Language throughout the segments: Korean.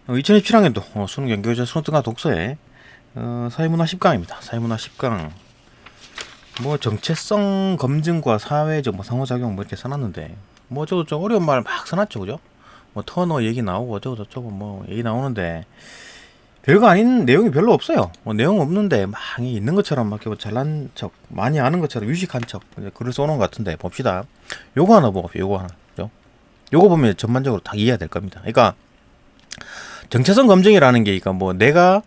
2027학년도 수능 연구교재 수능등급 독서의 사회문화 10강입니다. 사회문화 10강 뭐 정체성 검증과 사회적 뭐 상호작용 뭐 이렇게 써놨는데 뭐 저거 저 어려운 말 막 써놨죠, 그죠? 뭐 터너 얘기 나오고 어쩌고 저쩌고 뭐 얘기 나오는데 별거 아닌 내용이 별로 없어요. 뭐 내용 없는데 막 있는 것처럼 막 이렇게 잘난 척 많이 아는 것처럼 유식한 척 글을 써놓은 것 같은데 봅시다. 요거 하나 보고 요거 하나, 그죠? 요거 보면 전반적으로 다 이해가 될 겁니다. 그러니까 정체성 검증이라는 게, 그러니까 뭐 내가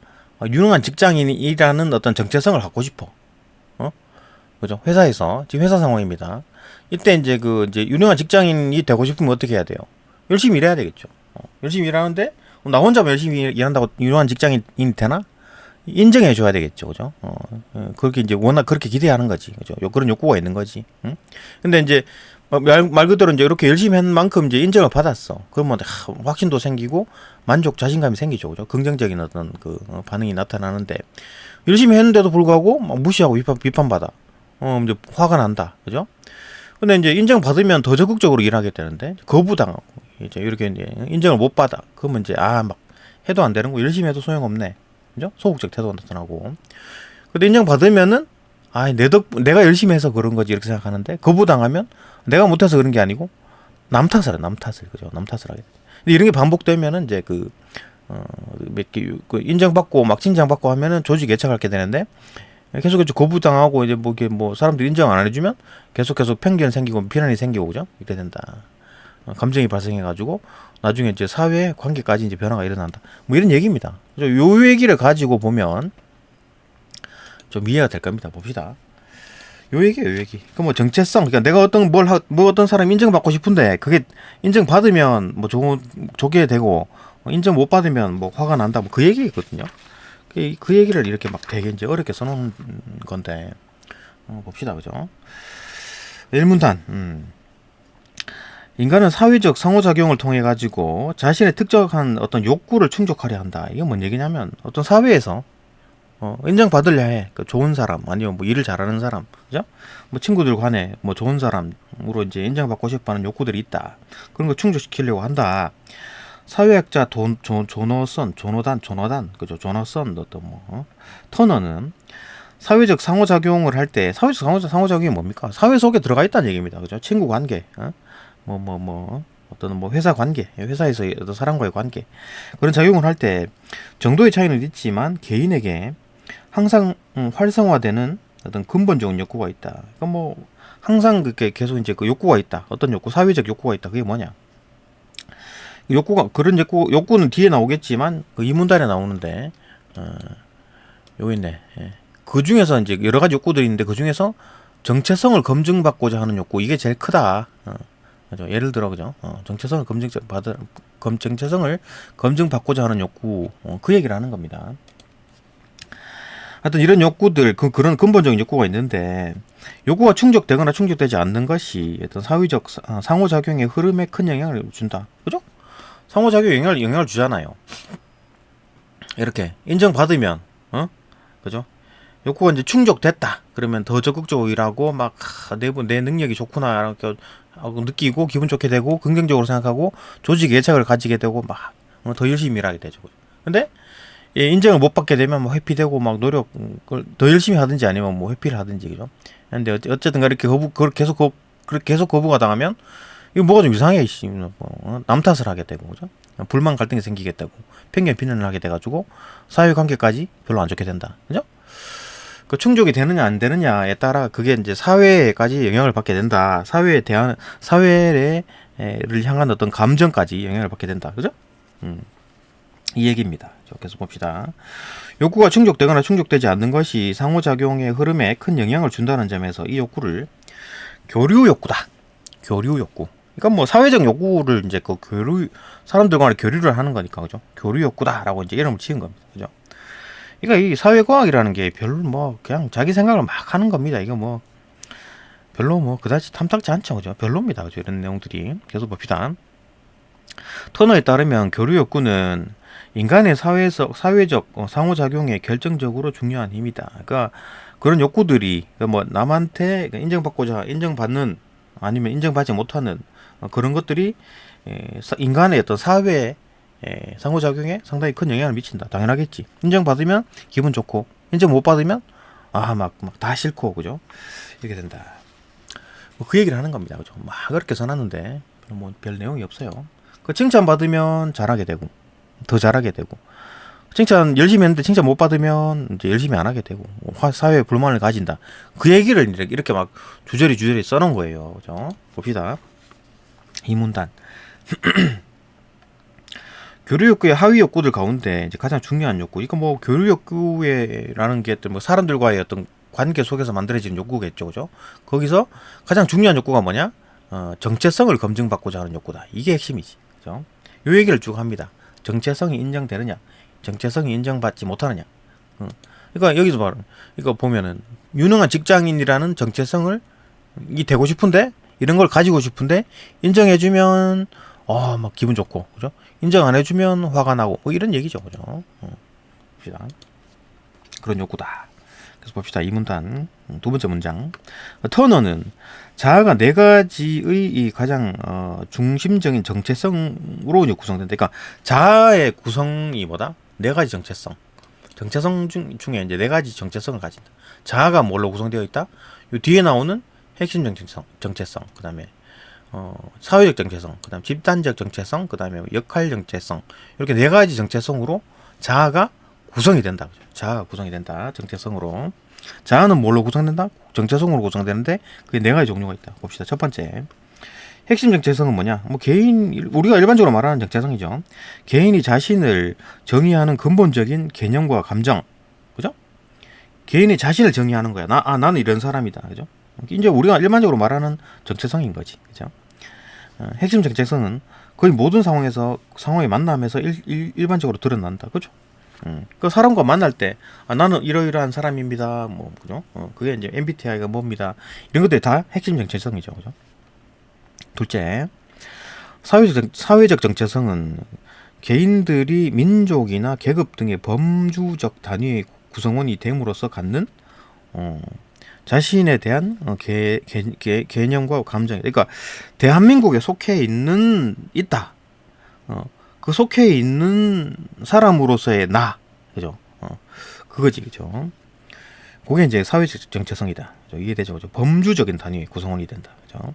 유능한 직장인이라는 어떤 정체성을 갖고 싶어. 그죠? 회사에서, 지금 회사 상황입니다. 이때 이제 이제 유능한 직장인이 되고 싶으면 어떻게 해야 돼요? 열심히 일해야 되겠죠. 열심히 일하는데, 나 혼자만 열심히 일한다고 유능한 직장인이 되나? 인정해줘야 되겠죠. 그죠? 그렇게 이제 워낙 그렇게 기대하는 거지. 그죠? 그런 욕구가 있는 거지. 응? 근데 이제, 말 그대로 이제 이렇게 열심히 한 만큼 이제 인정을 받았어. 그러면 확신도 생기고 만족, 자신감이 생기죠. 그죠? 긍정적인 어떤 반응이 나타나는데 열심히 했는데도 불구하고 막 무시하고 비판받아. 이제 화가 난다. 그죠? 근데 이제 인정받으면 더 적극적으로 일하게 되는데 거부당하고 이제 이렇게 이제 인정을 못 받아. 그러면 이제 막 해도 안 되는 거, 열심히 해도 소용없네. 그죠? 소극적 태도가 나타나고. 근데 인정받으면은 내가 열심히 해서 그런 거지 이렇게 생각하는데 거부당하면 내가 못해서 그런 게 아니고 남 탓을 해, 남 탓을. 그죠? 남 탓을 하게 돼. 근데 이런 게 반복되면은 이제 몇 개 인정받고 막 칭찬받고 하면은 조직 애착하게 되는데 계속 거부당하고 이제 뭐 이게 뭐 사람들이 인정 안 해주면 계속 편견 생기고 비난이 생기고, 그죠? 이렇게 된다. 감정이 발생해가지고 나중에 이제 사회 관계까지 이제 변화가 일어난다. 뭐 이런 얘기입니다. 요 얘기를 가지고 보면 좀 이해가 될 겁니다. 봅시다. 요 얘기예요, 요 얘기. 그 뭐 정체성, 그러니까 내가 어떤 사람 인정받고 싶은데 그게 인정받으면 뭐 좋게 되고 인정 못 받으면 뭐 화가 난다. 뭐 그 얘기거든요. 그 얘기를 이렇게 막 되게 이제 어렵게 써놓은 건데 봅시다, 그죠? 일문단. 인간은 사회적 상호작용을 통해 가지고 자신의 특정한 어떤 욕구를 충족하려 한다. 이게 뭔 얘기냐면 어떤 사회에서 인정받으려 해. 그 좋은 사람, 아니면 뭐 일을 잘하는 사람, 그죠? 뭐 친구들 간에 뭐 좋은 사람으로 이제 인정받고 싶어 하는 욕구들이 있다. 그런 거 충족시키려고 한다. 사회학자 조너단, 그죠? 조너선, 터너는 사회적 상호작용을 할 때, 사회적 상호작용이 뭡니까? 사회 속에 들어가 있다는 얘기입니다. 그죠? 친구 관계, 어떤 뭐 회사 관계, 회사에서 어떤 사람과의 관계, 그런 작용을 할 때 정도의 차이는 있지만 개인에게 항상 활성화되는 어떤 근본적인 욕구가 있다. 그러니까 뭐 항상 그렇게 계속 이제 그 욕구가 있다. 어떤 욕구, 사회적 욕구가 있다. 그게 뭐냐? 그런 욕구는 뒤에 나오겠지만 그 이문단에 나오는데 여기 있네. 예. 그 중에서 이제 여러 가지 욕구들이 있는데 그 중에서 정체성을 검증받고자 하는 욕구, 이게 제일 크다. 그죠? 예를 들어, 그죠? 정체성을 검증받고자 하는 욕구, 그 얘기를 하는 겁니다. 하여튼 이런 욕구들, 그런 근본적인 욕구가 있는데 욕구가 충족되거나 충족되지 않는 것이 어떤 사회적 상호작용의 흐름에 큰 영향을 준다. 그죠? 상호작용에 영향을 주잖아요. 이렇게 인정받으면, 그죠? 욕구가 이제 충족됐다. 그러면 더 적극적으로 일하고 막 내 능력이 좋구나 이렇게 느끼고 기분 좋게 되고 긍정적으로 생각하고 조직에 애착을 가지게 되고 막 더 열심히 일하게 되죠. 근데 인정을 못 받게 되면 뭐 회피되고 막 노력을 더 열심히 하든지 아니면 뭐 회피를 하든지, 그죠? 근데 어쨌든 이렇게 계속 거부가 당하면 이거 뭐가 좀 이상해. 남 탓을 하게 되고, 그죠? 불만 갈등이 생기게 되고 편견 비난을 하게 돼가지고 사회 관계까지 별로 안 좋게 된다. 그죠? 그 충족이 되느냐 안 되느냐에 따라 그게 이제 사회까지 영향을 받게 된다. 사회를 향한 어떤 감정까지 영향을 받게 된다. 그죠? 이 얘기입니다. 계속 봅시다. 욕구가 충족되거나 충족되지 않는 것이 상호작용의 흐름에 큰 영향을 준다는 점에서 이 욕구를 교류 욕구다. 교류 욕구. 그러니까 뭐 사회적 욕구를 이제 사람들 간에 교류를 하는 거니까, 그죠? 교류 욕구다라고 이제 이름을 지은 겁니다. 그죠? 그러니까 이 사회과학이라는 게 별로 뭐 그냥 자기 생각을 막 하는 겁니다. 이거 뭐 별로 뭐 그다지 탐탁지 않죠, 그죠? 별로입니다, 그죠? 이런 내용들이. 계속 봅시다. 터너에 따르면 교류 욕구는 인간의 사회적 상호작용에 결정적으로 중요한 힘이다. 그러니까 그런 욕구들이 뭐 남한테 인정받는 아니면 인정받지 못하는 그런 것들이 인간의 어떤 사회 상호작용에 상당히 큰 영향을 미친다. 당연하겠지. 인정받으면 기분 좋고, 인정 못 받으면 막 다 싫고, 그죠? 이렇게 된다. 뭐 그 얘기를 하는 겁니다. 그죠? 막 그렇게 써놨는데 뭐 별 내용이 없어요. 그 칭찬 받으면 잘하게 되고, 더 잘하게 되고, 칭찬 열심히 했는데 칭찬 못 받으면 이제 열심히 안 하게 되고, 사회에 불만을 가진다. 그 얘기를 이렇게 막 주저리 써놓은 거예요. 그죠? 봅시다. 이 문단. 교류 욕구의 하위 욕구들 가운데 이제 가장 중요한 욕구. 이거 뭐 교류 욕구에라는 게 어떤 뭐 사람들과의 어떤 관계 속에서 만들어지는 욕구겠죠, 그죠? 거기서 가장 중요한 욕구가 뭐냐? 정체성을 검증받고자 하는 욕구다. 이게 핵심이지, 그죠? 요 얘기를 쭉 합니다. 정체성이 인정되느냐, 정체성이 인정받지 못하느냐. 그러니까 여기서 바로 이거 보면은 유능한 직장인이라는 정체성을 이 되고 싶은데 이런 걸 가지고 싶은데 인정해주면 막 기분 좋고, 그죠? 인정 안 해주면 화가 나고, 뭐 이런 얘기죠, 그죠? 봅시다. 그런 욕구다. 그래서 봅시다. 이 문단 두 번째 문장. 터너는 자아가 네 가지의 이 가장 중심적인 정체성으로 이제 구성된다. 그러니까 자아의 구성이 뭐다? 네 가지 정체성. 정체성 중에 이제 네 가지 정체성을 가진다. 자아가 뭘로 구성되어 있다? 요 뒤에 나오는 핵심 정체성, 그 다음에 사회적 정체성, 그 다음 집단적 정체성, 그 다음에 역할 정체성, 이렇게 네 가지 정체성으로 자아가 구성이 된다. 자아가 구성이 된다. 정체성으로. 자아는 뭘로 구성된다? 정체성으로 구성되는데 그게 네 가지 종류가 있다. 봅시다. 첫 번째, 핵심 정체성은 뭐냐? 뭐 우리가 일반적으로 말하는 정체성이죠. 개인이 자신을 정의하는 근본적인 개념과 감정, 그죠? 개인이 자신을 정의하는 거야. 나는 이런 사람이다, 그죠? 이제 우리가 일반적으로 말하는 정체성인 거지, 그죠? 핵심 정체성은 거의 모든 상황에 만남에서 일반적으로 드러난다, 그죠? 그 사람과 만날 때 나는 이러이러한 사람입니다, 뭐, 그죠? 그게 이제 MBTI가 뭡니다. 이런 것들이 다 핵심 정체성이죠, 그죠? 둘째, 사회적 정체성은 개인들이 민족이나 계급 등의 범주적 단위의 구성원이 됨으로써 갖는 자신에 대한 개념과 감정. 그러니까 대한민국에 있다. 그 속해 있는 사람으로서의 나, 그죠? 그거지, 그죠? 그게 이제 사회적 정체성이다. 이해되죠, 그죠? 범주적인 단위의 구성원이 된다, 그죠?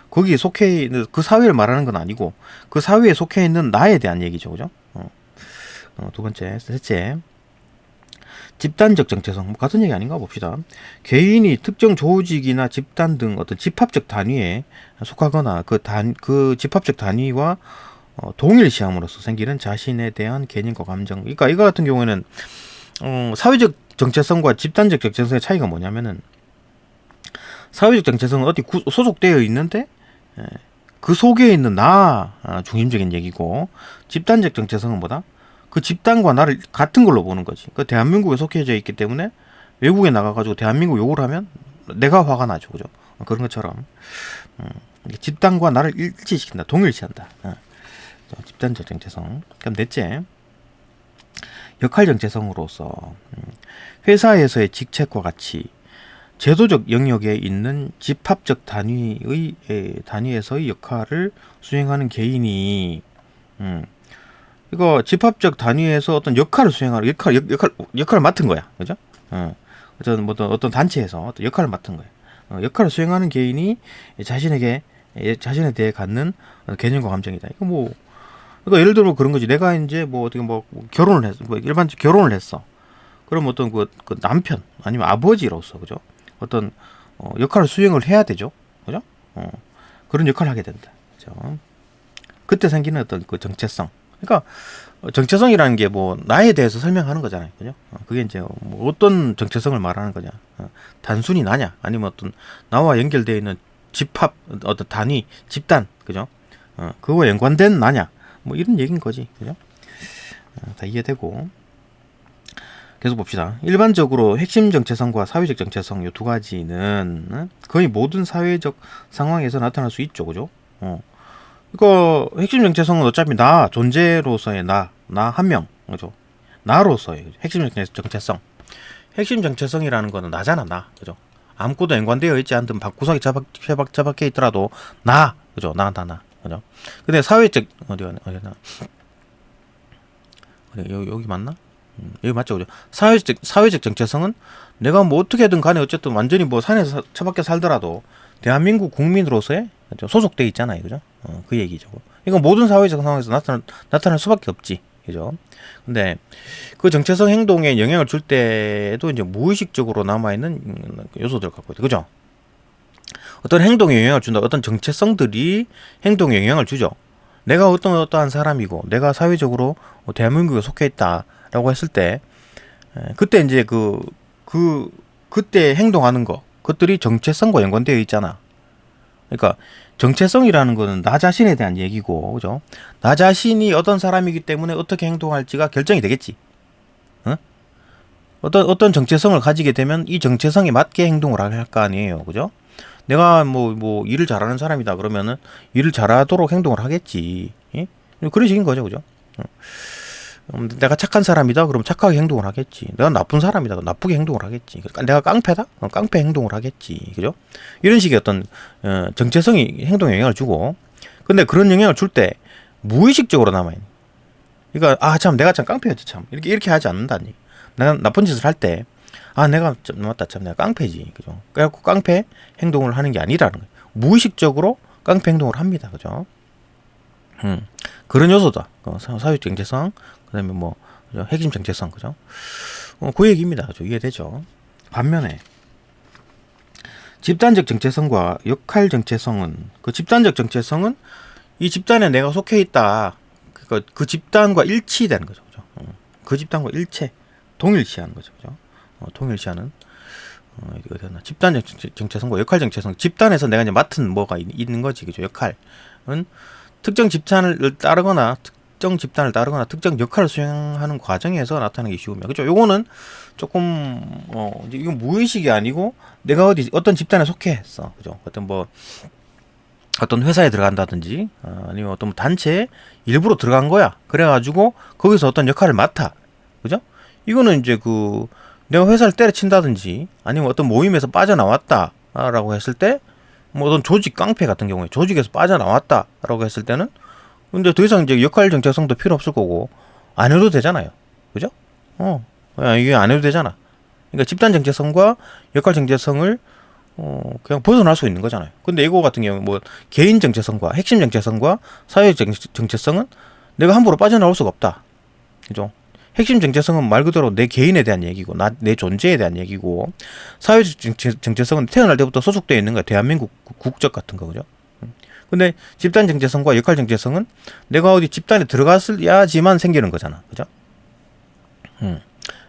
거기에 속해 있는 그 사회를 말하는 건 아니고 그 사회에 속해 있는 나에 대한 얘기죠, 그죠? 두 번째, 셋째, 집단적 정체성. 뭐 같은 얘기 아닌가 봅시다. 개인이 특정 조직이나 집단 등 어떤 집합적 단위에 속하거나 그 집합적 단위와 동일시함으로써 생기는 자신에 대한 개념과 감정. 그러니까 이거 같은 경우에는 사회적 정체성과 집단적 정체성의 차이가 뭐냐면은, 사회적 정체성은 어디 소속되어 있는데 그 속에 있는 나 중심적인 얘기고, 집단적 정체성은 뭐다? 그 집단과 나를 같은 걸로 보는 거지. 그 대한민국에 속해져 있기 때문에 외국에 나가가지고 대한민국 욕을 하면 내가 화가 나죠, 그죠? 그런 것처럼 집단과 나를 일치시킨다, 동일시한다. 집단적 정체성. 그럼 넷째, 역할 정체성으로서 회사에서의 직책과 같이 제도적 영역에 있는 집합적 단위에서의 역할을 수행하는 개인이 이거 집합적 단위에서 어떤 역할을 수행하는 역할을 맡은 거야, 그죠? 어떤 단체에서 어떤 역할을 맡은 거야. 역할을 수행하는 개인이 자신에 대해 갖는 개념과 감정이다. 이거 뭐, 그러니까 예를 들면 그런 거지. 내가 이제 뭐 어떻게 뭐 결혼을 했어, 일반적으로 결혼을 했어. 그럼 어떤 그 남편 아니면 아버지로서, 그죠? 어떤 역할을 수행을 해야 되죠, 그죠? 그런 역할을 하게 된다, 그죠? 그때 생기는 어떤 그 정체성. 그러니까 정체성이라는 게 뭐 나에 대해서 설명하는 거잖아요, 그죠? 그게 이제 뭐 어떤 정체성을 말하는 거냐? 단순히 나냐, 아니면 어떤 나와 연결되어 있는 집합, 어떤 단위, 집단, 그죠? 그거와 연관된 나냐? 뭐 이런 얘기인 거지, 그죠? 다 이해되고. 계속 봅시다. 일반적으로 핵심 정체성과 사회적 정체성 이 두 가지는 거의 모든 사회적 상황에서 나타날 수 있죠, 그죠? 이거 핵심 정체성은 어차피 나 존재로서의 나 한 명, 그죠? 나로서의 핵심 정체성. 핵심 정체성이라는 거는 나잖아, 나, 그죠? 아무것도 연관되어 있지 않든 구석에 처박혀 있더라도 나, 그죠? 나, 그죠? 근데 사회적 어디나 그래, 여기 맞나? 여기 맞죠, 그죠? 사회적 정체성은 내가 뭐 어떻게든 간에 어쨌든 완전히 뭐 산에서 처박혀 살더라도 대한민국 국민으로서의 소속돼 있잖아요, 그죠? 그 얘기죠. 이건 모든 사회적 상황에서 나타날 수밖에 없지, 그죠? 근데 그 정체성 행동에 영향을 줄 때도 이제 무의식적으로 남아있는 요소들 갖고 있다, 그죠? 어떤 행동에 영향을 준다, 어떤 정체성들이 행동에 영향을 주죠. 내가 어떠한 사람이고, 내가 사회적으로 대한민국에 속해 있다라고 했을 때, 그때 이제 그때 행동하는 그것들이 정체성과 연관되어 있잖아. 그러니까 정체성이라는 거는 나 자신에 대한 얘기고, 그죠? 나 자신이 어떤 사람이기 때문에 어떻게 행동할지가 결정이 되겠지. 어? 어떤 정체성을 가지게 되면 이 정체성에 맞게 행동을 할 거 아니에요, 그죠? 내가 뭐 일을 잘하는 사람이다 그러면은 일을 잘하도록 행동을 하겠지. 예? 그런 식인 거죠, 그죠? 내가 착한 사람이다 그러면 착하게 행동을 하겠지. 내가 나쁜 사람이다 그럼 나쁘게 행동을 하겠지. 그러니까 내가 깡패다 깡패 행동을 하겠지, 그죠? 이런 식의 어떤 정체성이 행동에 영향을 주고, 근데 그런 영향을 줄 때 무의식적으로 남아있는. 그러니까 참 내가 참 깡패였지 참 이렇게 하지 않는다니. 내가 나쁜 짓을 할 때 내가 맞다 참 내가 깡패지, 그죠? 그래갖고 깡패 행동을 하는 게 아니라는 거예요. 무의식적으로 깡패 행동을 합니다, 그죠? 그런 요소다. 사회적 정체성, 그다음에 뭐 핵심 정체성, 그죠? 그 얘기입니다, 그죠? 이해되죠? 반면에 집단적 정체성과 역할 정체성은, 그 집단적 정체성은 이 집단에 내가 속해 있다. 그러니까 그 집단과 일치되는 거죠, 그죠? 그 집단과 동일시하는 거죠, 그죠? 동일시하는 어디나 집단적 정체성과 역할 정체성. 집단에서 내가 이제 맡은 뭐가 있는 거지, 그죠? 역할은 특정 집단을 따르거나 특정 역할을 수행하는 과정에서 나타나기 쉬우며, 그죠? 요거는 조금 이제 이건 무의식이 아니고 내가 어떤 집단에 속해했어, 그죠? 어떤 회사에 들어간다든지 아니면 어떤 단체에 일부러 들어간 거야. 그래가지고 거기서 어떤 역할을 맡아, 그죠? 이거는 이제 내가 회사를 때려친다든지 아니면 어떤 모임에서 빠져나왔다라고 했을 때, 뭐 어떤 조직 깡패 같은 경우에 조직에서 빠져나왔다라고 했을 때는 근데 더 이상 이제 역할 정체성도 필요 없을 거고 안 해도 되잖아요, 그죠? 이게 안 해도 되잖아. 그러니까 집단 정체성과 역할 정체성을 그냥 벗어날 수 있는 거잖아요. 근데 이거 같은 경우 뭐 개인 정체성과 핵심 정체성과 사회적 정체성은 내가 함부로 빠져나올 수가 없다, 그죠? 핵심 정체성은 말 그대로 내 개인에 대한 얘기고 내 존재에 대한 얘기고, 사회적 정체성은 태어날 때부터 소속되어 있는 거야. 대한민국 국적 같은 거, 그죠? 근데 집단 정체성과 역할 정체성은 내가 어디 집단에 들어갔어야지만 생기는 거잖아, 그죠? 그러니까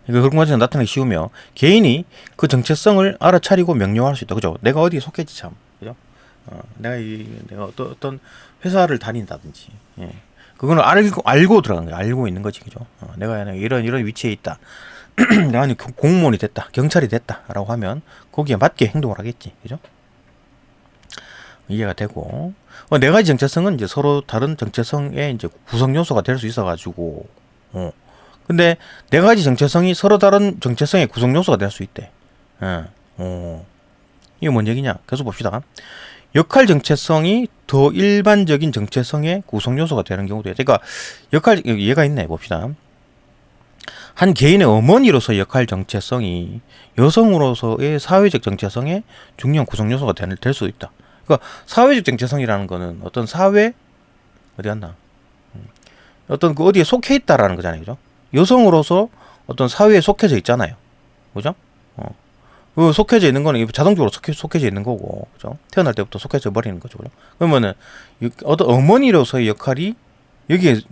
그런 과정에서 나타나기 쉬우며 개인이 그 정체성을 알아차리고 명료할 수 있다, 그죠? 내가 어디에 속했지 참, 그죠? 내가 어떤 회사를 다닌다든지, 예. 그거는 알고 들어간 거야. 알고 있는 거지, 그죠? 내가 이런 위치에 있다. 내가 공무원이 됐다, 경찰이 됐다라고 하면 거기에 맞게 행동을 하겠지, 그죠? 이해가 되고, 네 가지 정체성은 이제 서로 다른 정체성의 이제 구성 요소가 될 수 있어가지고, 근데 네 가지 정체성이 서로 다른 정체성의 구성 요소가 될 수 있대. 이게 뭔 얘기냐? 계속 봅시다. 역할 정체성이 더 일반적인 정체성의 구성 요소가 되는 경우도 있다. 그러니까 얘가 있네, 봅시다. 한 개인의 어머니로서 역할 정체성이 여성으로서의 사회적 정체성의 중요한 구성 요소가 될 수도 있다. 그러니까 사회적 정체성이라는 거는 어떤 사회 어디 갔나? 어떤 어디에 속해 있다라는 거잖아요, 그죠? 여성으로서 어떤 사회에 속해져 있잖아요, 그죠? 속해져 있는 거는 자동적으로 속해져 있는 거고, 그죠? 태어날 때부터 속해져 버리는 거죠, 그죠? 그러면은 어떤 어머니로서의 역할이 여기에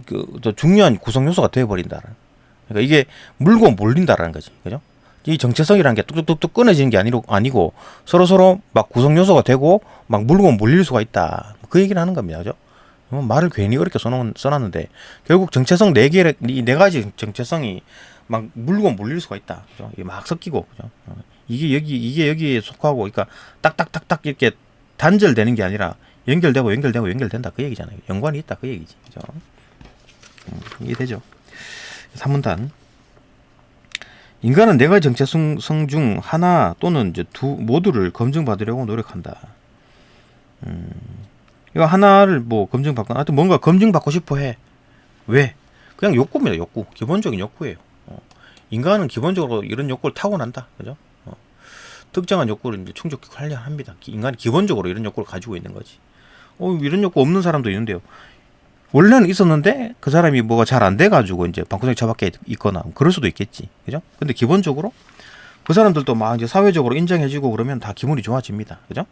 더 중요한 구성 요소가 되어 버린다. 그러니까 이게 물고 몰린다라는 거지, 그죠? 이 정체성이라는 게 뚝뚝뚝뚝 끊어지는 게 아니고 서로 막 구성 요소가 되고 막 물고 몰릴 수가 있다. 그 얘기를 하는 겁니다, 그죠? 말을 괜히 어렵게 써놨는데 결국 정체성 네 가지 정체성이 막 물고 몰릴 수가 있다, 그죠? 이게 막 섞이고, 그죠? 이게 여기에 속하고, 그러니까 딱딱딱딱 이렇게 단절되는 게 아니라 연결된다, 그 얘기잖아요. 연관이 있다, 그 얘기지, 그죠? 이해되죠? 3문단. 인간은 네 가지 정체성 중 하나 또는 이제 모두를 검증받으려고 노력한다. 이거 하나를 뭐 검증받거나 하여튼 뭔가 검증받고 싶어 해. 왜? 그냥 욕구입니다. 욕구. 기본적인 욕구예요. 인간은 기본적으로 이런 욕구를 타고난다. 그죠? 특정한 욕구를 이제 충족하려 합니다. 인간이 기본적으로 이런 욕구를 가지고 있는 거지. 이런 욕구 없는 사람도 있는데요. 원래는 있었는데 그 사람이 뭐가 잘 안 돼가지고 이제 방구석에 처박혀 있거나 그럴 수도 있겠지. 그죠? 근데 기본적으로 그 사람들도 막 이제 사회적으로 인정해주고 그러면 다 기분이 좋아집니다. 그죠?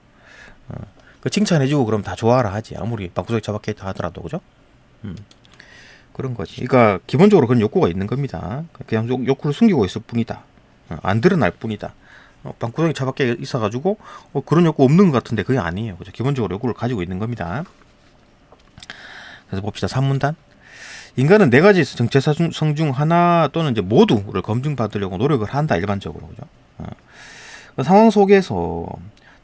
그 칭찬해주고 그러면 다 좋아라 하지. 아무리 방구석에 처박혀 있다 하더라도. 그죠? 그런 거지. 그러니까 기본적으로 그런 욕구가 있는 겁니다. 그냥 욕구를 숨기고 있을 뿐이다. 안 드러날 뿐이다. 방구석에 처박혀 있어가지고 그런 욕구 없는 것 같은데 그게 아니에요. 그죠? 기본적으로 욕구를 가지고 있는 겁니다. 그래서 봅시다. 3문단. 인간은 네 가지 정체성 중 하나 또는 이제 모두를 검증받으려고 노력을 한다. 일반적으로. 그죠? 그 상황 속에서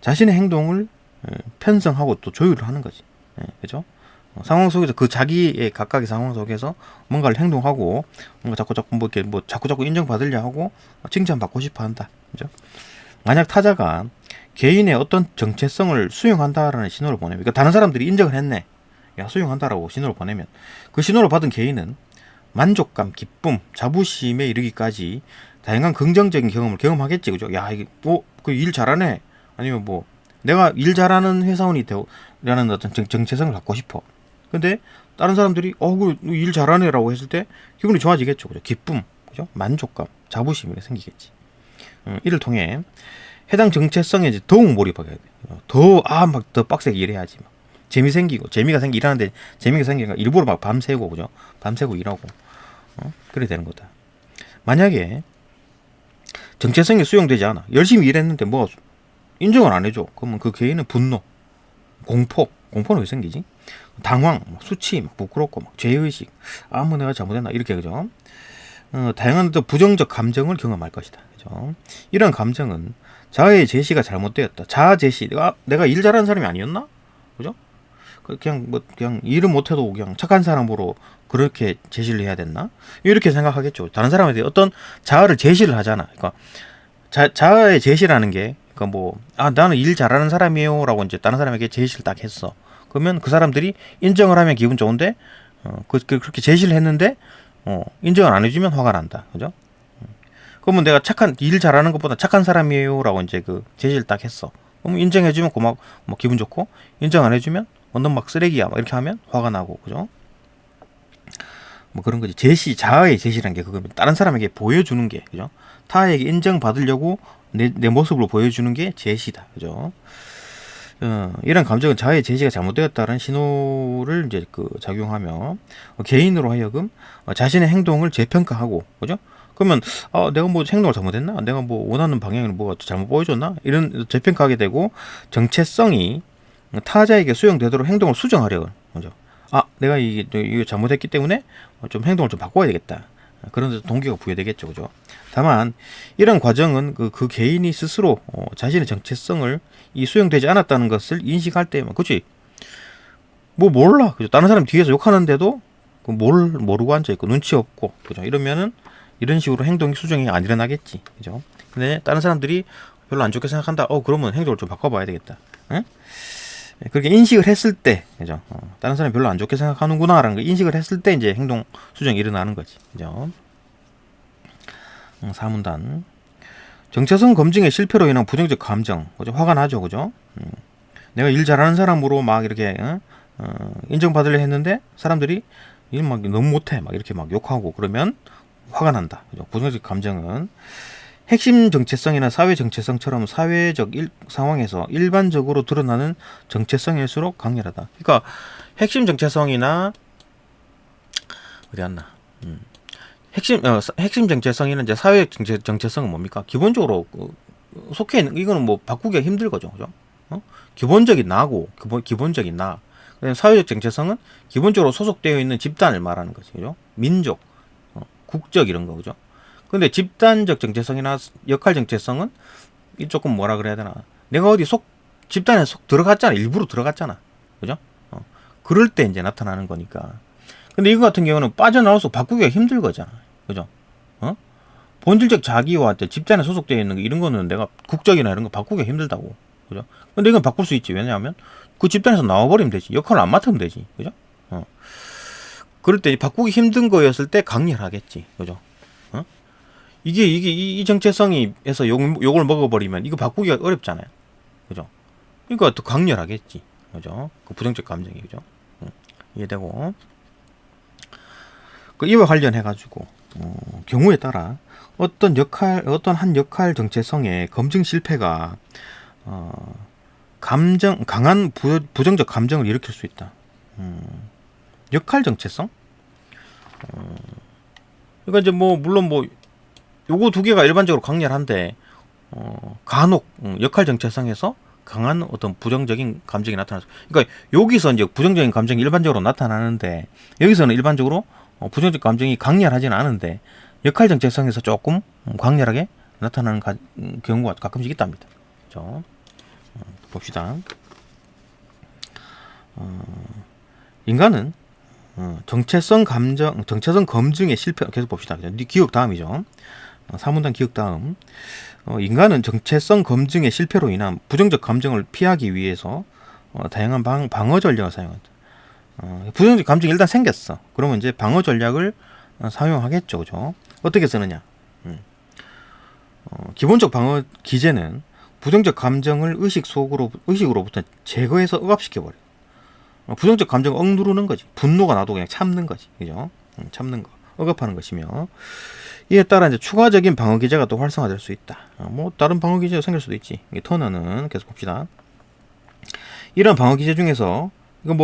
자신의 행동을 편성하고 또 조율을 하는 거지. 그죠? 상황 속에서 그 자기의 각각의 상황 속에서 뭔가를 행동하고 뭔가 자꾸 뭐 이렇게 뭐 자꾸 인정받으려 하고 칭찬받고 싶어 한다. 그죠? 만약 타자가 개인의 어떤 정체성을 수용한다라는 신호를 보내면, 그러니까 다른 사람들이 인정을 했네. 야, 수용한다라고 신호를 보내면 그 신호를 받은 개인은 만족감, 기쁨, 자부심에 이르기까지 다양한 긍정적인 경험을 경험하겠지. 그죠? 야, 이게 그 일 잘하네. 아니면 뭐 내가 일 잘하는 회사원이 되라는 어떤 정체성을 갖고 싶어. 근데 다른 사람들이 일 잘하네라고 했을 때 기분이 좋아지겠죠. 그죠? 기쁨, 그죠? 만족감, 자부심이 생기겠지. 이를 통해 해당 정체성에 이제 더욱 몰입하게 돼요. 막 더 빡세게 일해야지. 막. 일하는데 재미가 생기니까 일부러 막 밤새고, 그죠? 밤새고 일하고, 그래 되는 거다. 만약에 정체성이 수용되지 않아. 열심히 일했는데 뭐 인정을 안 해줘. 그러면 그 개인은 분노, 공포는 왜 생기지? 당황, 수치, 부끄럽고, 죄의식, 내가 잘못했나, 이렇게, 그죠? 다양한 또 부정적 감정을 경험할 것이다. 그죠? 이런 감정은 자아의 제시가 잘못되었다. 자아 제시, 내가 일 잘하는 사람이 아니었나? 그죠? 그냥 일을 못해도 그냥 착한 사람으로 그렇게 제시를 해야 됐나? 이렇게 생각하겠죠. 다른 사람에 대해 어떤 자아를 제시를 하잖아. 그러니까 자아의 제시라는 게, 나는 일 잘하는 사람이에요라고 이제 다른 사람에게 제시를 딱 했어. 그러면 그 사람들이 인정을 하면 기분 좋은데, 그렇게 제시를 했는데, 인정을 안 해주면 화가 난다. 그죠? 그러면 내가 일 잘하는 것보다 착한 사람이에요라고 이제 그 제시를 딱 했어. 그럼 인정해주면 기분 좋고, 인정 안 해주면, 넌 막 쓰레기야. 막 이렇게 하면 화가 나고, 그죠? 그런 거지. 자아의 제시라는 게 그겁니다. 다른 사람에게 보여주는 게, 그죠? 타에게 인정받으려고 내 모습을 보여주는 게 제시다. 그죠? 이런 감정은 자아의 제시가 잘못되었다는 신호를 이제 작용하며 개인으로 하여금 자신의 행동을 재평가하고, 그죠? 그러면 내가 뭐 행동을 잘못했나? 내가 뭐 원하는 방향을 뭐가 잘못 보여줬나? 이런 재평가하게 되고 정체성이 타자에게 수용되도록 행동을 수정하려고, 그죠? 내가 이거 잘못했기 때문에 좀 행동을 좀 바꿔야 되겠다. 그런 데서 동기가 부여되겠죠, 그죠? 다만 이런 과정은 그 개인이 스스로 자신의 정체성을 수용되지 않았다는 것을 인식할 때만, 그렇지? 몰라, 그죠? 다른 사람 뒤에서 욕하는데도 모르고 앉아 있고 눈치 없고, 그죠? 이러면은 이런 식으로 행동 수정이 안 일어나겠지, 그죠? 근데 다른 사람들이 별로 안 좋게 생각한다. 그러면 행동을 좀 바꿔봐야 되겠다. 응? 그렇게 인식을 했을 때, 그죠? 다른 사람이 별로 안 좋게 생각하는구나라는 걸 인식을 했을 때 이제 행동 수정이 일어나는 거지, 그죠? 4문단. 정체성 검증의 실패로 인한 부정적 감정, 그죠? 화가 나죠, 그죠? 내가 일 잘하는 사람으로 막 이렇게 인정받으려 했는데 사람들이 일 막 너무 못해, 막 이렇게 막 욕하고 그러면 화가 난다, 그죠? 부정적 감정은 핵심 정체성이나 사회 정체성처럼 사회적 상황에서 일반적으로 드러나는 정체성일수록 강렬하다. 그러니까 핵심 정체성이나 어디 갔나? 핵심 정체성이나 이제 사회 정체성은 뭡니까? 기본적으로 속해 있는, 이거는 뭐 바꾸기가 힘들 거죠, 그죠? 기본적인 나고 기본적인 나. 사회적 정체성은 기본적으로 소속되어 있는 집단을 말하는 거죠, 그죠? 민족, 국적 이런 거, 그죠? 근데 집단적 정체성이나 역할 정체성은 조금 뭐라 그래야 되나? 내가 어디 집단에 들어갔잖아. 일부러 들어갔잖아. 그죠? 그럴 때 이제 나타나는 거니까. 근데 이거 같은 경우는 빠져나올수록 바꾸기가 힘들 거잖아. 그죠? 본질적 자기와 집단에 소속되어 있는 거, 이런 거는 내가 국적이나 이런 거 바꾸기가 힘들다고. 그죠? 근데 이건 바꿀 수 있지. 왜냐하면 그 집단에서 나와버리면 되지. 역할을 안 맡으면 되지. 그죠? 그럴 때 바꾸기 힘든 거였을 때 강렬하겠지. 그죠? 어? 이 정체성이 해서 요걸 먹어버리면 이거 바꾸기가 어렵잖아요. 그죠? 그러니까 더 강렬하겠지. 그죠? 그 부정적 감정이. 그죠? 이해되고. 그 이와 관련해가지고, 경우에 따라 어떤 한 역할 정체성의 검증 실패가, 강한 부정적 감정을 일으킬 수 있다. 역할 정체성? 그러니까 이제 물론 요거 두 개가 일반적으로 강렬한데, 간혹, 역할 정체성에서 강한 어떤 부정적인 감정이 나타나서, 그러니까 여기서 이제 부정적인 감정이 일반적으로 나타나는데, 여기서는 일반적으로 부정적 감정이 강렬하지는 않은데, 역할 정체성에서 조금 강렬하게 나타나는 경우가 가끔씩 있답니다. 그죠? 봅시다. 인간은 정체성 검증의 실패, 계속 봅시다. 기억 다음이죠. 3문단 기억 다음. 인간은 정체성 검증의 실패로 인한 부정적 감정을 피하기 위해서 다양한 방어 전략을 사용한다. 부정적 감정이 일단 생겼어. 그러면 이제 방어 전략을 사용하겠죠. 그죠? 어떻게 쓰느냐? 기본적 방어 기제는 부정적 감정을 의식으로부터 제거해서 억압시켜버려. 부정적 감정을 억누르는 거지. 분노가 나도 그냥 참는 거지. 그죠? 참는 거. 억압하는 것이며, 이에 따라 이제 추가적인 방어 기제가 또 활성화될 수 있다. 다른 방어 기제가 생길 수도 있지. 터너는 계속 봅시다. 이런 방어 기제 중에서 이거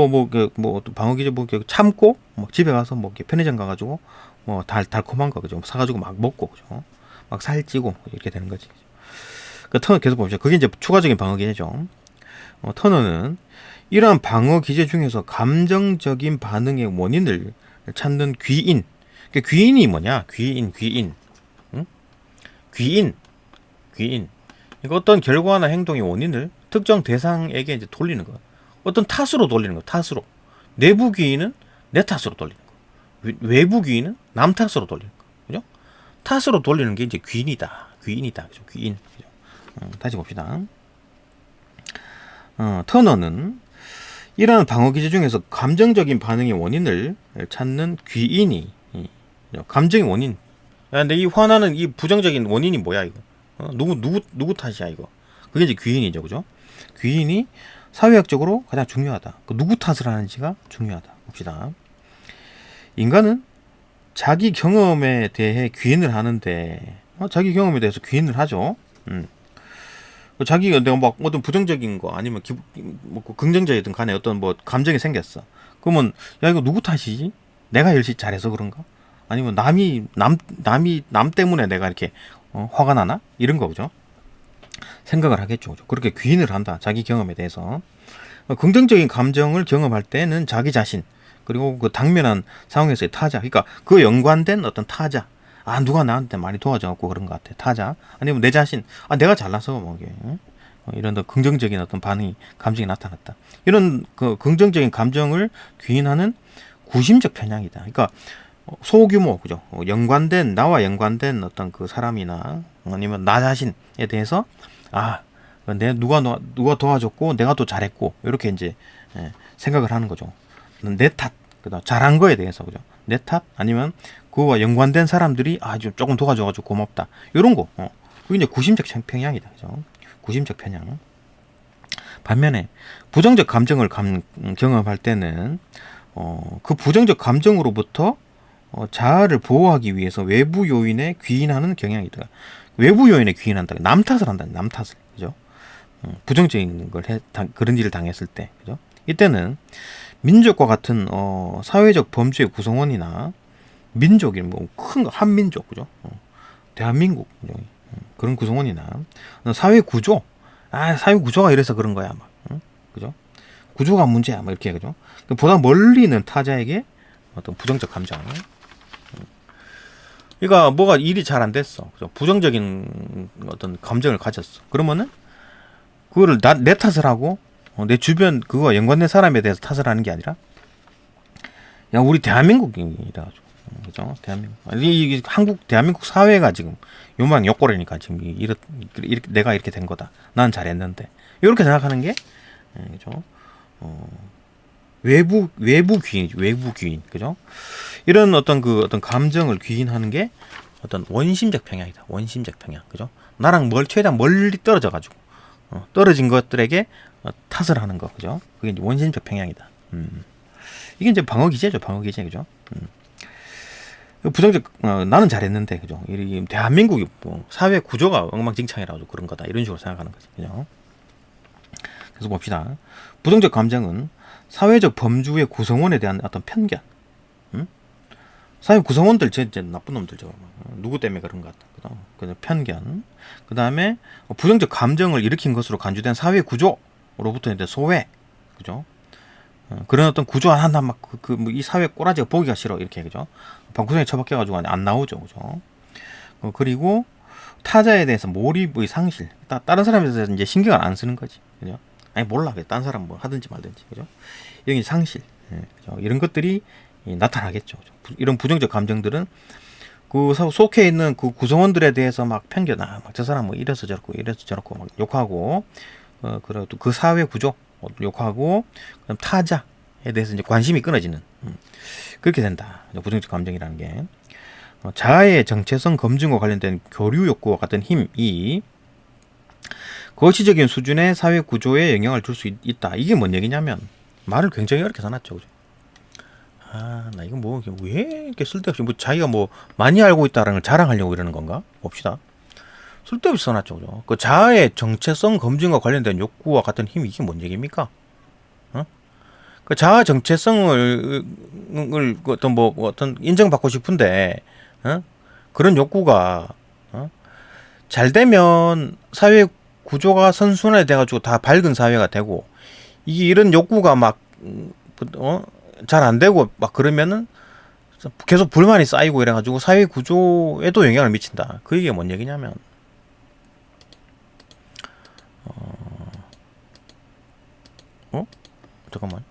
방어 기제 참고 집에 가서 편의점 가가지고 달콤한 거 그죠? 사가지고 막 먹고 그죠? 막 살찌고 이렇게 되는 거지. 터너 계속 봅시다. 그게 이제 추가적인 방어 기제죠. 터너는 이러한 방어 기제 중에서 감정적인 반응의 원인을 찾는 귀인. 귀인이 뭐냐? 귀인. 응? 귀인. 이거 어떤 결과나 행동의 원인을 특정 대상에게 이제 돌리는 거. 어떤 탓으로 돌리는 거. 탓으로. 내부 귀인은 내 탓으로 돌리는 거. 외부 귀인은 남 탓으로 돌리는 거. 그죠? 탓으로 돌리는 게 이제 귀인이다. 그죠? 귀인. 그죠? 다시 봅시다. 터너는 이러한 방어 기제 중에서 감정적인 반응의 원인을 찾는 귀인이, 감정의 원인. 근데 이 화나는 이 부정적인 원인이 뭐야 이거? 누구 탓이야 이거? 그게 이제 귀인이죠, 그죠? 귀인이 사회학적으로 가장 중요하다. 누구 탓을 하는지가 중요하다. 봅시다. 인간은 자기 경험에 대해 귀인을 하는데, 자기 경험에 대해서 귀인을 하죠. 자기가 내가 어떤 부정적인 거 아니면 긍정적이든 간에 어떤 감정이 생겼어. 그러면 야 이거 누구 탓이지? 내가 열심히 잘해서 그런가? 아니면 남 때문에 내가 이렇게 화가 나나? 이런 거죠. 생각을 하겠죠. 그렇게 귀인을 한다. 자기 경험에 대해서. 긍정적인 감정을 경험할 때는 자기 자신, 그리고 그 당면한 상황에서의 타자, 그러니까 그 연관된 어떤 타자, 누가 나한테 많이 도와줘갖고 그런 것 같아. 타자. 아니면 내 자신, 내가 잘나서 이런 더 긍정적인 어떤 감정이 나타났다. 이런 그 긍정적인 감정을 귀인하는 구심적 편향이다. 그러니까 소규모, 그죠? 나와 연관된 어떤 그 사람이나 아니면 나 자신에 대해서, 누가 도와줬고, 내가 또 잘했고, 이렇게 이제, 생각을 하는 거죠. 내 탓, 그다음 잘한 거에 대해서, 그죠? 내 탓, 아니면 그거와 연관된 사람들이, 조금 도와줘가지고 고맙다. 이런 거, 그게 이제 구심적 편향이다. 그죠? 구심적 편향. 반면에, 부정적 감정을 경험할 때는, 그 부정적 감정으로부터 자아를 보호하기 위해서 외부 요인에 귀인하는 경향이다. 외부 요인에 귀인한다. 남 탓을 한다. 남 탓을. 그죠? 부정적인 그런 일을 당했을 때. 그죠? 이때는 민족과 같은 사회적 범주의 구성원이나 민족이 큰 거, 한민족. 그죠? 대한민국. 그죠? 그런 구성원이나 사회 구조. 사회 구조가 이래서 그런 거야. 그죠? 구조가 문제야. 이렇게. 그죠? 보다 멀리 있는 타자에게 어떤 부정적 감정. 그러니까 뭐가 일이 잘 안 됐어. 그죠? 부정적인 어떤 감정을 가졌어. 그러면은 그거를 내 탓을 하고 내 주변 그거 연관된 사람에 대해서 탓을 하는 게 아니라, 야 우리 대한민국이라, 그죠? 대한민국. 이 대한민국 사회가 지금 요만 욕고래니까 지금 이렇게 내가 이렇게 된 거다. 난 잘했는데 이렇게 생각하는 게, 그죠? 외부 귀인, 외부 귀인, 그죠? 이런 어떤 감정을 귀인하는 게 어떤 원심적 평양이다. 원심적 평양, 그죠? 나랑 최대한 멀리 떨어져 가지고 떨어진 것들에게 탓을 하는 거, 그죠? 그게 이제 원심적 평양이다. 이게 이제 방어 기제죠, 방어 기제, 그죠? 부정적, 나는 잘했는데, 그죠? 이 대한민국이 뭐 사회 구조가 엉망진창이라고 그런 거다, 이런 식으로 생각하는 거지, 그죠? 그래서 봅시다. 부정적 감정은 사회적 범주의 구성원에 대한 어떤 편견, 사회 구성원들 진짜 나쁜 놈들죠. 누구 때문에 그런 것 같다. 그다음 편견. 그 다음에 부정적 감정을 일으킨 것으로 간주된 사회 구조로부터 이제 소외, 그죠? 그런 어떤 구조 안 한다 이 사회 꼬라지가 보기가 싫어 이렇게, 그죠? 방구석에 처박혀가지고 안 나오죠, 그죠? 그리고 타자에 대해서 몰입의 상실. 다른 사람에 대해서 이제 신경을 안 쓰는 거지, 그죠? 아니 몰라, 딴 사람 뭐 하든지 말든지, 그죠? 여기 상실, 그죠? 이런 것들이 나타나겠죠. 이런 부정적 감정들은 그 속해 있는 그 구성원들에 대해서 막 편견, 막 저 사람 뭐 이래서 저렇고 막 욕하고, 그리고 또 그 사회 구조 욕하고, 그다음 타자에 대해서 이제 관심이 끊어지는, 그렇게 된다. 부정적 감정이라는 게 자아의 정체성 검증과 관련된 교류 욕구와 같은 힘이 거시적인 수준의 사회 구조에 영향을 줄 수 있다. 이게 뭔 얘기냐면, 말을 굉장히 어렵게 써놨죠, 그죠? 나 이거 뭐 왜 이렇게 쓸데없이 뭐 자기가 뭐 많이 알고 있다라는 걸 자랑하려고 이러는 건가? 봅시다. 쓸데없이 써놨죠, 그죠? 그 자아의 정체성 검증과 관련된 욕구와 같은 힘이 이게 뭔 얘기입니까? 그 자아 정체성을 어떤 인정받고 싶은데, 그런 욕구가 잘 되면 사회 구조가 선순환이 돼가지고 다 밝은 사회가 되고, 이게 이런 욕구가 막 잘 안 되고 막 그러면은 계속 불만이 쌓이고 이래가지고 사회 구조에도 영향을 미친다. 그 얘기가 뭔 얘기냐면, 잠깐만.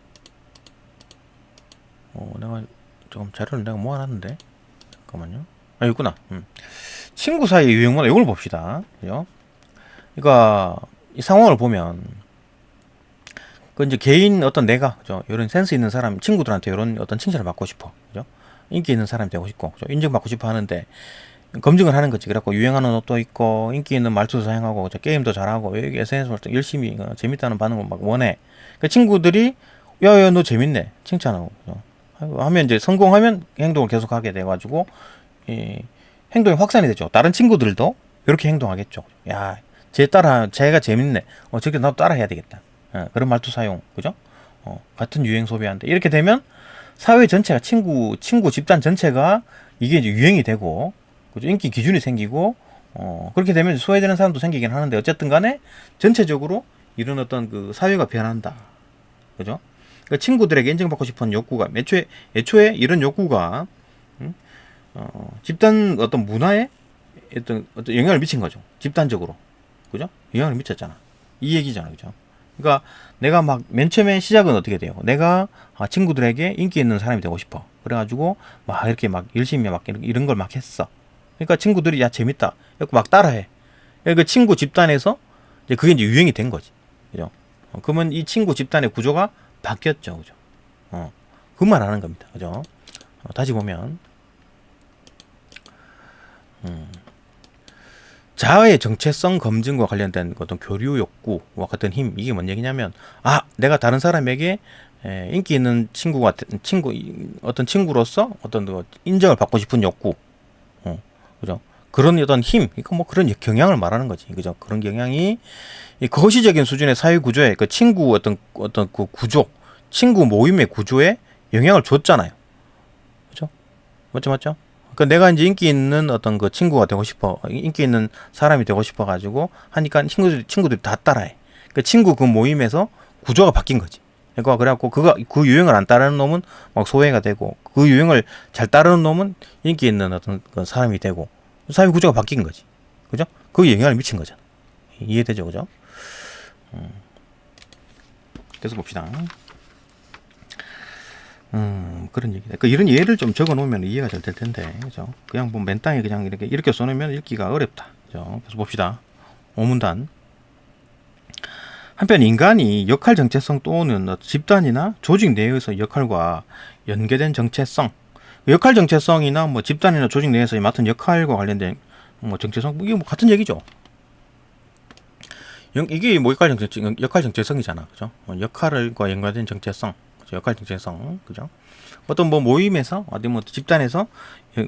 내가 조금 자료를 내가 모아놨는데, 잠깐만요. 있구나. 친구 사이 유형 문화, 이걸 봅시다. 그죠? 그러니까 이 상황을 보면, 그 이제 개인 어떤 내가, 그죠? 이런 센스 있는 사람, 친구들한테 이런 어떤 칭찬을 받고 싶어, 그죠? 인기 있는 사람이 되고 싶고, 그죠? 인정받고 싶어 하는데 검증을 하는 거지. 그래갖고 유행하는 옷도 있고, 인기 있는 말투도 사용하고, 그죠? 게임도 잘하고, 여기 SNS 활동 열심히 재밌다는 반응을 막 원해. 그 친구들이 야야 너 재밌네 칭찬하고, 그죠? 하면 이제 성공하면 행동을 계속하게 돼가지고 이 행동이 확산이 되죠. 다른 친구들도 이렇게 행동하겠죠. 야, 쟤가 재밌네. 저렇게 나도 따라 해야 되겠다. 그런 말투 사용, 그죠? 같은 유행 소비하는데 이렇게 되면 사회 전체가 친구 집단 전체가 이게 이제 유행이 되고, 그죠? 인기 기준이 생기고, 그렇게 되면 소외되는 사람도 생기긴 하는데, 어쨌든 간에 전체적으로 이런 어떤 그 사회가 변한다, 그죠? 그러니까 친구들에게 인정받고 싶은 욕구가 애초에 이런 욕구가 집단 어떤 문화에 어떤 영향을 미친 거죠. 집단적으로, 그죠? 영향을 미쳤잖아. 이 얘기잖아, 그죠? 그러니까 내가 막 맨 처음에 시작은 어떻게 돼요? 내가 친구들에게 인기 있는 사람이 되고 싶어. 그래가지고 막 이렇게 막 열심히 막 이런 걸 막 했어. 그러니까 친구들이 야 재밌다. 이렇게 막 따라해. 그 친구 집단에서 이제 그게 이제 유행이 된 거지, 그죠? 그러면 이 친구 집단의 구조가 바뀌었죠, 그죠? 그 말 하는 겁니다, 그죠? 다시 보면, 자아의 정체성 검증과 관련된 어떤 교류 욕구와 같은 힘, 이게 뭔 얘기냐면, 내가 다른 사람에게 인기 있는 어떤 친구로서 어떤 인정을 받고 싶은 욕구, 그죠? 그런 어떤 힘, 이거 뭐 그런 경향을 말하는 거지, 그죠? 그런 경향이 이 거시적인 수준의 사회 구조에 그 친구 어떤 그 구조, 친구 모임의 구조에 영향을 줬잖아요, 그죠? 맞죠? 그 내가 이제 인기 있는 어떤 그 친구가 되고 싶어, 인기 있는 사람이 되고 싶어 가지고 하니까 친구들이 다 따라해. 그 친구 그 모임에서 구조가 바뀐 거지. 그러니까 그래갖고 그 유행을 안 따르는 놈은 막 소외가 되고, 그 유행을 잘 따르는 놈은 인기 있는 어떤 그 사람이 되고, 사회 구조가 바뀐 거지, 그죠? 그 영향을 미친 거잖아. 이해되죠, 그죠? 계속 봅시다. 그런 얘기다. 이런 예를 좀 적어 놓으면 이해가 잘 될 텐데, 그죠? 그냥 뭐 맨땅에 그냥 이렇게 써놓으면 읽기가 어렵다, 그죠? 그래서 봅시다. 오문단. 한편 인간이 역할 정체성 또는 집단이나 조직 내에서 역할과 연계된 정체성, 역할 정체성이나 뭐 집단이나 조직 내에서 맡은 역할과 관련된 뭐 정체성, 이게 뭐 같은 얘기죠. 이게 뭐 역할 정체성이잖아, 그죠? 역할과 연관된 정체성, 그죠? 역할 정체성, 그죠? 어떤 뭐 모임에서 어디 뭐 집단에서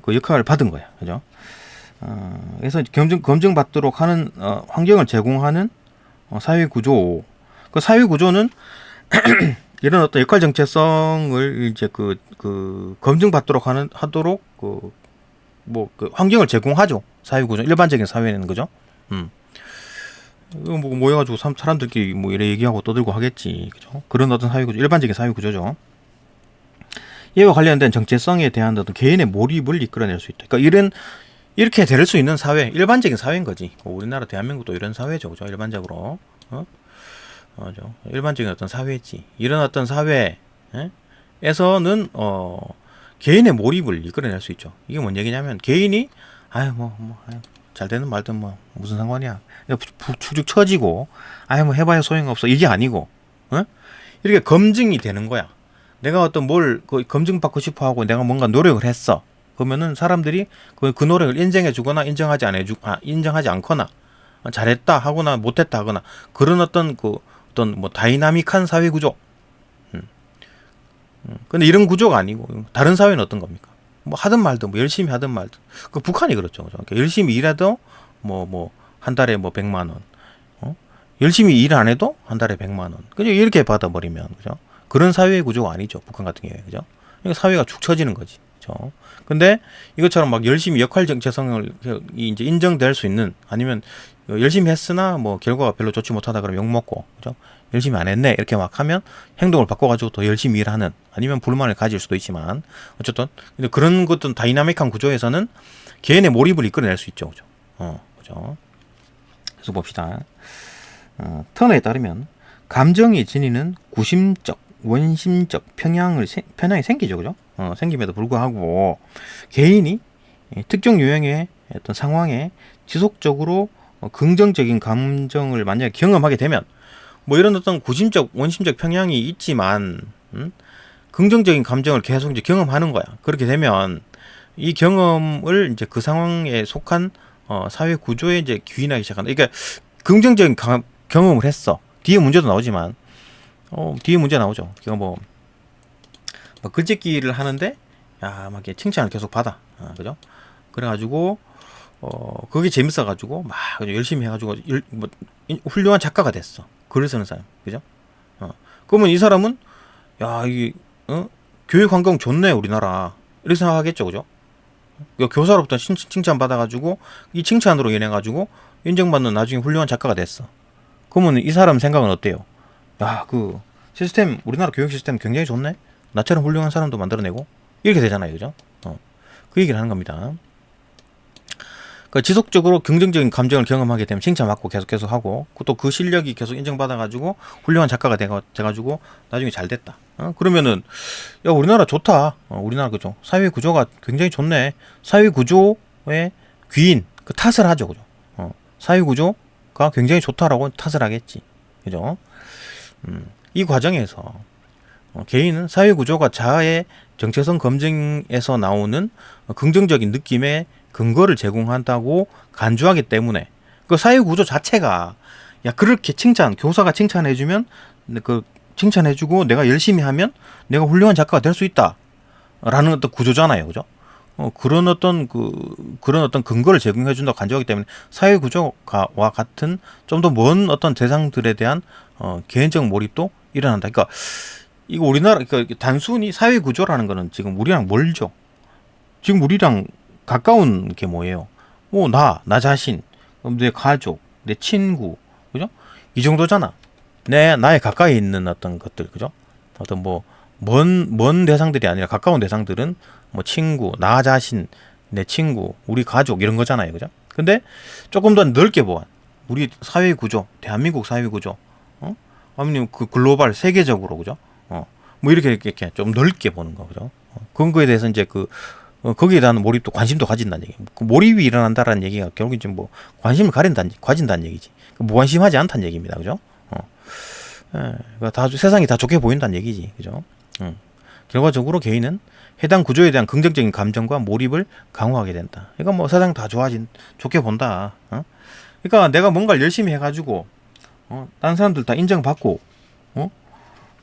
그 역할을 받은 거야, 그죠? 그래서 검증받도록 하는 환경을 제공하는 사회 구조. 그 사회 구조는 이런 어떤 역할 정체성을 이제 검증받도록 하도록 그 환경을 제공하죠. 사회 구조, 일반적인 사회는, 그죠? 뭐 모여가지고 사람들끼리 뭐 이래 얘기하고 떠들고 하겠지, 그죠? 그런 어떤 사회 구조, 일반적인 사회 구조죠. 이와 관련된 정체성에 대한 어떤 개인의 몰입을 이끌어낼 수 있다. 그러니까 이렇게 될 수 있는 사회, 일반적인 사회인 거지. 우리나라 대한민국도 이런 사회죠, 그죠? 일반적으로, 일반적인 어떤 사회지. 이런 어떤 사회에서는 개인의 몰입을 이끌어낼 수 있죠. 이게 뭔 얘기냐면 개인이 잘 되는 말든 뭐 무슨 상관이야. 축축 처지고 뭐 해봐야 소용없어. 이게 아니고 이렇게 검증이 되는 거야. 내가 어떤 뭘 검증받고 싶어하고 내가 뭔가 노력을 했어. 그러면은 사람들이 그 노력을 인정해주거나 인정하지 않거나 잘했다 하거나 못했다 하거나 그런 어떤 뭐 다이나믹한 사회 구조. 근데 이런 구조가 아니고 다른 사회는 어떤 겁니까? 뭐 하든 말든 뭐 열심히 하든 말든 그 북한이 그렇죠. 그러니까 열심히 일해도 뭐 한 달에 뭐 100만 원, 열심히 일 안 해도 한 달에 100만 원. 그냥 이렇게 받아버리면, 그죠? 그런 사회 구조가 아니죠. 북한 같은 경우에, 그죠? 그러니까 사회가 축 처지는 거지, 그죠? 근데 이것처럼 막 열심히 역할 정체성을 이제 인정될 수 있는, 아니면 열심히 했으나 뭐 결과가 별로 좋지 못하다 그러면 욕 먹고, 그죠? 열심히 안 했네 이렇게 막 하면 행동을 바꿔가지고 더 열심히 일하는, 아니면 불만을 가질 수도 있지만 어쨌든 근데 그런 것들 다이나믹한 구조에서는 개인의 몰입을 이끌어낼 수 있죠, 그죠? 그죠? 그래서 봅시다. 터너에 따르면 감정이 지니는 구심적, 원심적 편향이 생기죠, 그죠? 생김에도 불구하고 개인이 특정 유형의 어떤 상황에 지속적으로 긍정적인 감정을 만약에 경험하게 되면 뭐 이런 어떤 구심적, 원심적 편향이 있지만 긍정적인 감정을 계속 이제 경험하는 거야. 그렇게 되면 이 경험을 이제 그 상황에 속한 사회 구조에 이제 귀인하기 시작한다. 그러니까 긍정적인 경험을 했어. 뒤에 문제도 나오지만 뒤에 문제 나오죠. 뭐 글짓기를 하는데 막 칭찬을 계속 받아. 그죠? 그래가지고 그게 재밌어가지고 막 열심히 해가지고 뭐 훌륭한 작가가 됐어. 글을 쓰는 사람, 그죠? 그러면 이 사람은 이게 교육 환경 좋네 우리나라 이렇게 생각하겠죠, 그죠? 교사로부터 칭찬 받아가지고 이 칭찬으로 인해가지고 인정받는 나중에 훌륭한 작가가 됐어. 그러면 이 사람 생각은 어때요? 그 시스템, 우리나라 교육 시스템 굉장히 좋네. 나처럼 훌륭한 사람도 만들어내고 이렇게 되잖아요, 그죠? 그 얘기를 하는 겁니다. 그러니까 지속적으로 긍정적인 감정을 경험하게 되면 칭찬받고 계속 하고 또 그 실력이 계속 인정받아가지고 훌륭한 작가가 돼가지고 나중에 잘 됐다. 그러면은 우리나라 좋다. 우리나라 그죠? 사회 구조가 굉장히 좋네. 사회 구조의 귀인 그 탓을 하죠, 그죠? 사회 구조가 굉장히 좋다라고 탓을 하겠지, 그죠? 이 과정에서 개인은 사회 구조가 자아의 정체성 검증에서 나오는 긍정적인 느낌의 근거를 제공한다고 간주하기 때문에 그 사회 구조 자체가 그렇게 교사가 칭찬해주면 칭찬해주고 내가 열심히 하면 내가 훌륭한 작가가 될 수 있다라는 어떤 구조잖아요, 그죠? 그런 어떤 근거를 제공해준다고 간주하기 때문에 사회 구조와 같은 좀 더 먼 어떤 대상들에 대한 개인적 몰입도 일어난다. 그러니까 이거 우리나라 단순히 사회 구조라는 거는 지금 우리랑 멀죠. 지금 우리랑 가까운 게 뭐예요? 나 자신, 내 가족, 내 친구, 그죠? 이 정도잖아. 나의 가까이 있는 어떤 것들, 그죠? 어떤 먼 대상들이 아니라 가까운 대상들은 뭐 친구, 나 자신, 내 친구, 우리 가족 이런 거잖아요, 그죠? 근데 조금 더 넓게 보아. 우리 사회 구조, 대한민국 사회 구조, 아니면 그 글로벌 세계적으로, 그죠? 뭐 이렇게 좀 넓게 보는 거, 그죠? 그런 거에 대해서 이제 거기에 대한 몰입도 관심도 가진다는 얘기. 그 몰입이 일어난다라는 얘기가 결국 이제 뭐 관심을 가진다는 얘기지. 무관심하지 않다는 얘기입니다, 그죠? 그러니까 세상이 다 좋게 보인다는 얘기지, 그죠? 결과적으로 개인은 해당 구조에 대한 긍정적인 감정과 몰입을 강화하게 된다. 그러니까 뭐 세상 다 좋게 본다. 그러니까 내가 뭔가를 열심히 해가지고, 다른 사람들 다 인정받고,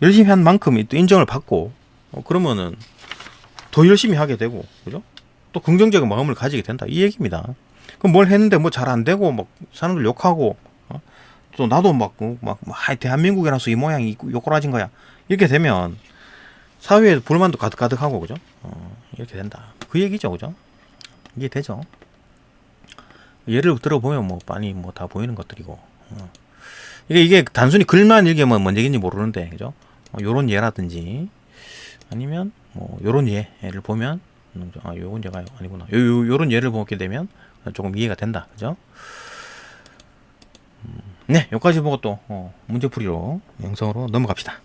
열심히 한 만큼 또 인정을 받고, 그러면은 더 열심히 하게 되고, 그죠? 또 긍정적인 마음을 가지게 된다. 이 얘기입니다. 그럼 뭘 했는데 뭐 잘 안 되고, 막 사람들 욕하고, 또 나도 대한민국이라서 이 모양이 요꾸라진 거야. 이렇게 되면 사회에 불만도 가득가득하고, 그죠? 이렇게 된다. 그 얘기죠, 그죠? 이해되죠? 예를 들어보면 뭐 많이 뭐 다 보이는 것들이고, 이게 단순히 글만 읽으면 뭔 얘기인지 모르는데, 그죠? 요런 예라든지 아니면 뭐 요런 예를 보면 요건 예가 아니구나. 요런 예를 보게 되면 조금 이해가 된다, 그죠? 네, 여기까지 보고 또 문제풀이로 영상으로 넘어갑시다.